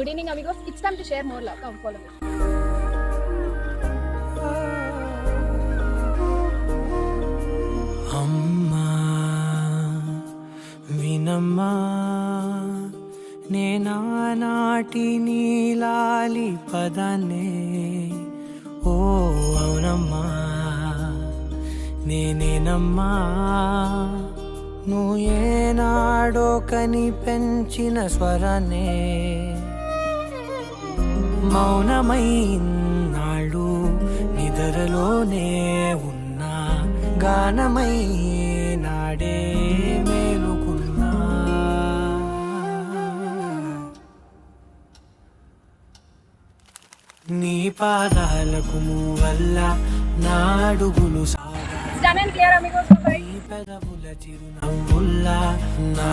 Good evening, amigos. It's time to share more love. Come, follow me. అమ్మా వినమ్మా నేనానాటి నీలాలి పదనే ఓ అవునమ్మా నేనేనమ్మా నువ్వు ఏనాడో కని పెంచిన స్వరనే మౌనమైనాడు నిద్రలోనే ఉన్నా గానమై నాడే మేలుకున్నా నీ పాదాలకు వల్ల నా అడుగులు It's done and clear, amigos. Bye. నీ పెదవుల చిరునవ్వుల్లా నా